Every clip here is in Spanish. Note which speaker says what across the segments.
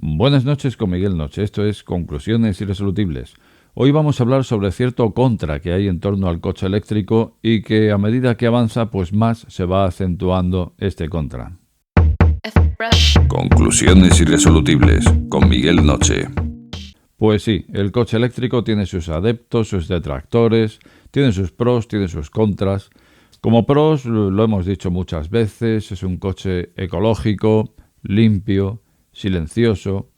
Speaker 1: Buenas noches con Miguel Noche, esto es Conclusiones Irresolubles. Hoy vamos a hablar sobre cierto contra que hay en torno al coche eléctrico y que a medida que avanza, pues más se va acentuando este contra.
Speaker 2: Conclusiones Irresolubles con Miguel Noche.
Speaker 1: Pues sí, el coche eléctrico tiene sus adeptos, sus detractores, tiene sus pros, tiene sus contras. Como pros, lo hemos dicho muchas veces, es un coche ecológico, limpio, silencioso,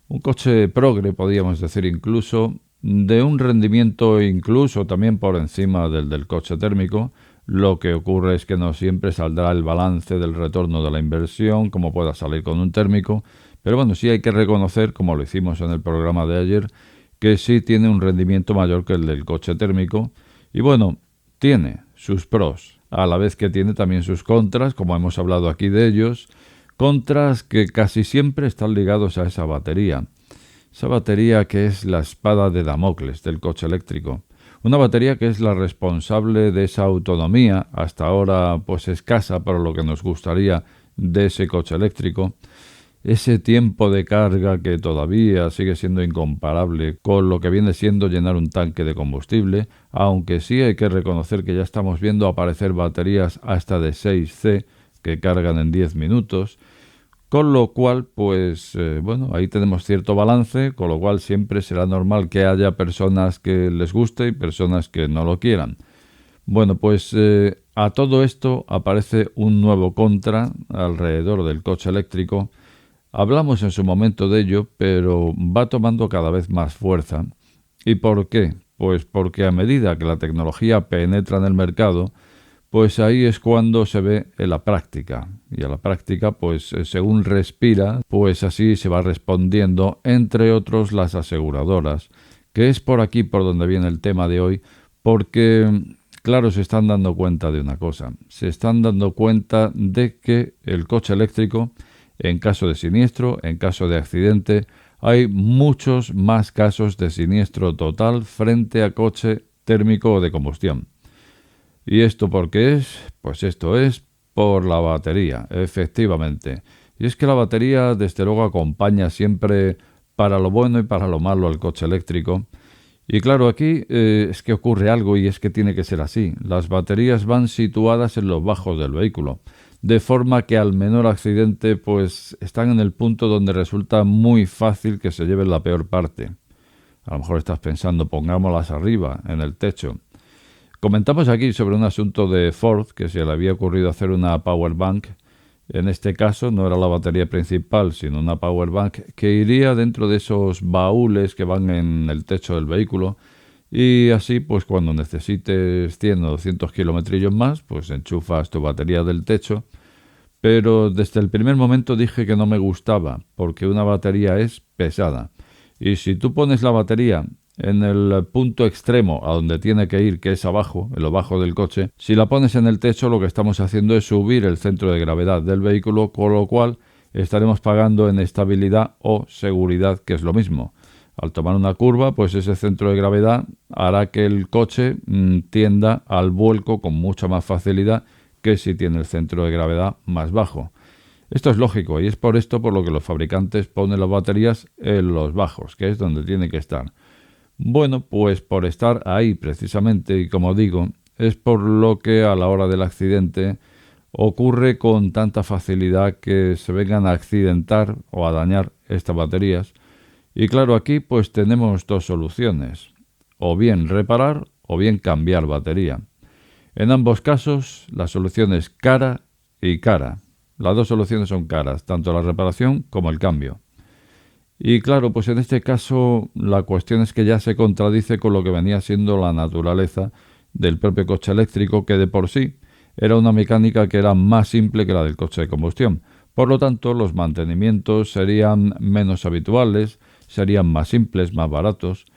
Speaker 1: un coche progre, podríamos decir incluso, de un rendimiento incluso también por encima del coche térmico. Lo que ocurre es que no siempre saldrá el balance del retorno de la inversión como pueda salir con un térmico, pero bueno, sí hay que reconocer, como lo hicimos en el programa de ayer, que sí tiene un rendimiento mayor que el del coche térmico y bueno, tiene sus pros, a la vez que tiene también sus contras, como hemos hablado aquí de ellos, contras que casi siempre están ligados a esa batería que es la espada de Damocles del coche eléctrico. Una batería que es la responsable de esa autonomía, hasta ahora pues escasa para lo que nos gustaría de ese coche eléctrico. Ese tiempo de carga que todavía sigue siendo incomparable con lo que viene siendo llenar un tanque de combustible, aunque sí hay que reconocer que ya estamos viendo aparecer baterías hasta de 6C que cargan en 10 minutos, con lo cual, pues, ahí tenemos cierto balance, con lo cual siempre será normal que haya personas que les guste y personas que no lo quieran. Bueno, pues a todo esto aparece un nuevo contra alrededor del coche eléctrico. Hablamos en su momento de ello, pero va tomando cada vez más fuerza. ¿Y por qué? Pues porque a medida que la tecnología penetra en el mercado, pues ahí es cuando se ve en la práctica. Y a la práctica, pues según respira, pues así se va respondiendo, entre otros las aseguradoras, que es por aquí por donde viene el tema de hoy, porque, claro, se están dando cuenta de una cosa. Se están dando cuenta de que el coche eléctrico, en caso de siniestro, en caso de accidente, hay muchos más casos de siniestro total frente a coche térmico o de combustión. ¿Y esto por qué es? Pues esto es por la batería, efectivamente. Y es que la batería, desde luego, acompaña siempre para lo bueno y para lo malo al coche eléctrico. Y claro, aquí es que ocurre algo y es que tiene que ser así. Las baterías van situadas en los bajos del vehículo, de forma que al menor accidente, pues están en el punto donde resulta muy fácil que se lleven la peor parte. A lo mejor estás pensando, pongámoslas arriba, en el techo. Comentamos aquí sobre un asunto de Ford, que se le había ocurrido hacer una power bank. En este caso no era la batería principal, sino una power bank que iría dentro de esos baúles que van en el techo del vehículo. Y así, pues cuando necesites 100 o 200 kilometrillos más, pues enchufas tu batería del techo. Pero desde el primer momento dije que no me gustaba, porque una batería es pesada. Y si tú pones la batería en el punto extremo a donde tiene que ir, que es abajo, en lo bajo del coche, si la pones en el techo, lo que estamos haciendo es subir el centro de gravedad del vehículo, con lo cual estaremos pagando en estabilidad o seguridad, que es lo mismo. Al tomar una curva, pues ese centro de gravedad hará que el coche tienda al vuelco con mucha más facilidad que si tiene el centro de gravedad más bajo. Esto es lógico y es por esto por lo que los fabricantes ponen las baterías en los bajos, que es donde tiene que estar. Bueno, pues por estar ahí precisamente, y como digo, es por lo que a la hora del accidente ocurre con tanta facilidad que se vengan a accidentar o a dañar estas baterías. Y claro, aquí pues tenemos dos soluciones, o bien reparar o bien cambiar batería. En ambos casos la solución es cara y cara. Las dos soluciones son caras, tanto la reparación como el cambio. Y claro, pues en este caso la cuestión es que ya se contradice con lo que venía siendo la naturaleza del propio coche eléctrico, que de por sí era una mecánica que era más simple que la del coche de combustión. Por lo tanto, los mantenimientos serían menos habituales, serían más simples, más baratos.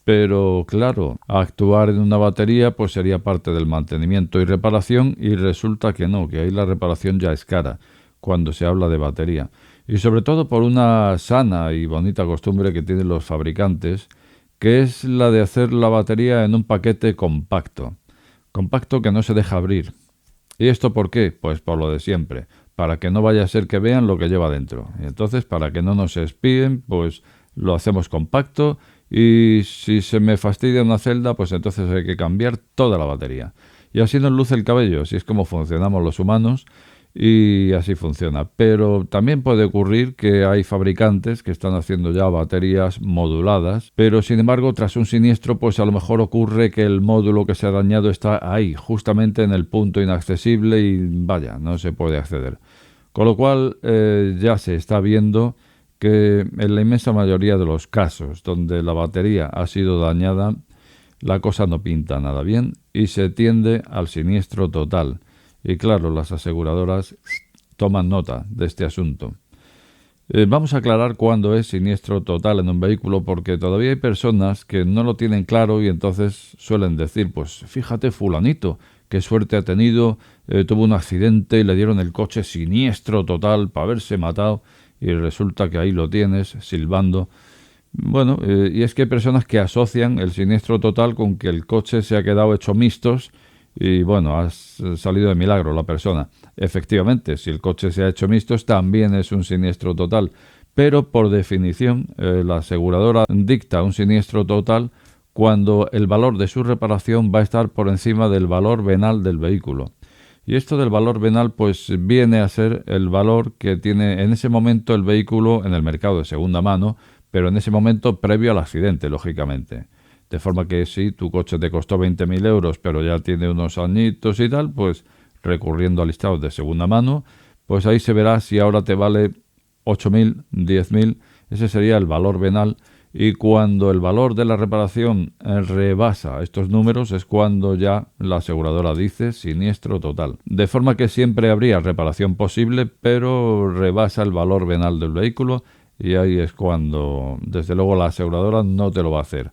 Speaker 1: Pero claro, actuar en una batería pues sería parte del mantenimiento y reparación y resulta que no, que ahí la reparación ya es cara cuando se habla de batería. Y sobre todo por una sana y bonita costumbre que tienen los fabricantes, que es la de hacer la batería en un paquete compacto. Compacto que no se deja abrir. ¿Y esto por qué? Pues por lo de siempre. para que no vaya a ser que vean lo que lleva dentro. Y entonces, para que no nos espíen, pues lo hacemos compacto, y si se me fastidia una celda, pues entonces hay que cambiar toda la batería. Y así nos luce el cabello, así es como funcionamos los humanos, y así funciona. Pero también puede ocurrir que hay fabricantes que están haciendo ya baterías moduladas, pero sin embargo, tras un siniestro, pues a lo mejor ocurre que el módulo que se ha dañado está ahí, justamente en el punto inaccesible, y vaya, no se puede acceder. Con lo cual ya se está viendo que en la inmensa mayoría de los casos donde la batería ha sido dañada, la cosa no pinta nada bien y se tiende al siniestro total. Y claro, las aseguradoras toman nota de este asunto. Vamos a aclarar cuándo es siniestro total en un vehículo, porque todavía hay personas que no lo tienen claro y entonces suelen decir, pues fíjate fulanito, qué suerte ha tenido, tuvo un accidente y le dieron el coche siniestro total para haberse matado, y resulta que ahí lo tienes silbando. Bueno, y es que hay personas que asocian el siniestro total con que el coche se ha quedado hecho mixtos y bueno, ha salido de milagro la persona. Efectivamente, si el coche se ha hecho mixtos también es un siniestro total, pero por definición la aseguradora dicta un siniestro total cuando el valor de su reparación va a estar por encima del valor venal del vehículo. Y esto del valor venal pues viene a ser el valor que tiene en ese momento el vehículo en el mercado de segunda mano, pero en ese momento previo al accidente, lógicamente. De forma que si tu coche te costó 20.000 euros, pero ya tiene unos añitos y tal, pues recurriendo al listado de segunda mano, pues ahí se verá si ahora te vale 8.000, 10.000, ese sería el valor venal. Y cuando el valor de la reparación rebasa estos números es cuando ya la aseguradora dice siniestro total. De forma que siempre habría reparación posible, pero rebasa el valor venal del vehículo y ahí es cuando, desde luego, la aseguradora no te lo va a hacer.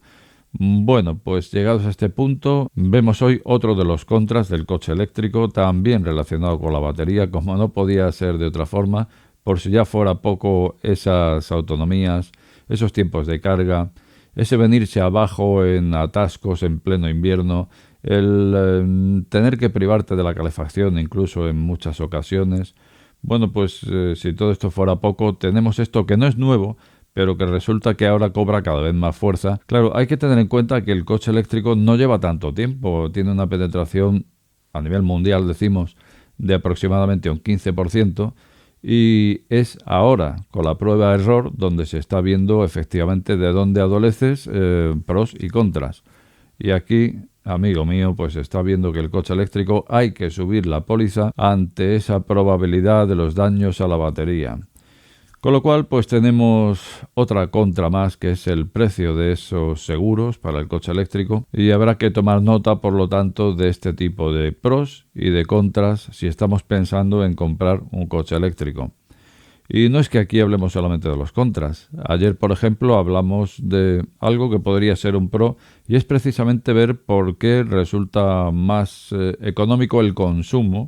Speaker 1: Bueno, pues llegados a este punto, vemos hoy otro de los contras del coche eléctrico, también relacionado con la batería, como no podía ser de otra forma, por si ya fuera poco esas autonomías, esos tiempos de carga, ese venirse abajo en atascos en pleno invierno, el tener que privarte de la calefacción incluso en muchas ocasiones. Bueno, pues si todo esto fuera poco, tenemos esto que no es nuevo, pero que resulta que ahora cobra cada vez más fuerza. Claro, hay que tener en cuenta que el coche eléctrico no lleva tanto tiempo, tiene una penetración a nivel mundial, decimos, de aproximadamente un 15%, y es ahora, con la prueba-error, donde se está viendo efectivamente de dónde adoleces, pros y contras. Y aquí, amigo mío, pues está viendo que el coche eléctrico hay que subir la póliza ante esa probabilidad de los daños a la batería. Con lo cual, pues tenemos otra contra más, que es el precio de esos seguros para el coche eléctrico, y habrá que tomar nota, por lo tanto, de este tipo de pros y de contras si estamos pensando en comprar un coche eléctrico. Y no es que aquí hablemos solamente de los contras. Ayer, por ejemplo, hablamos de algo que podría ser un pro, y es precisamente ver por qué resulta más económico el consumo,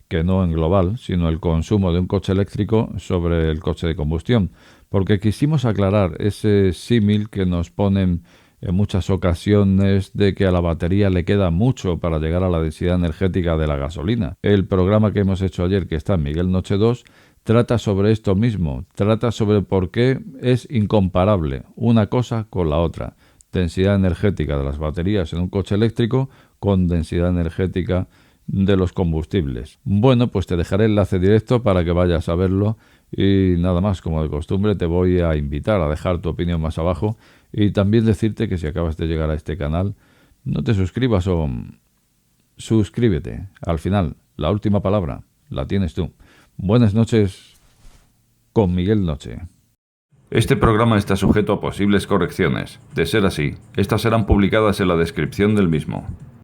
Speaker 1: que no en global, sino el consumo de un coche eléctrico sobre el coche de combustión, porque quisimos aclarar ese símil que nos ponen en muchas ocasiones de que a la batería le queda mucho para llegar a la densidad energética de la gasolina. El programa que hemos hecho ayer, que está en Miguel Noche 2, trata sobre esto mismo, trata sobre por qué es incomparable una cosa con la otra. Densidad energética de las baterías en un coche eléctrico con densidad energética de los combustibles. Bueno, pues te dejaré el enlace directo para que vayas a verlo y nada más, como de costumbre, te voy a invitar a dejar tu opinión más abajo y también decirte que si acabas de llegar a este canal, no te suscribas o suscríbete. Al final, la última palabra la tienes tú. Buenas noches con Miguel Noche.
Speaker 2: Este programa está sujeto a posibles correcciones. De ser así, estas serán publicadas en la descripción del mismo.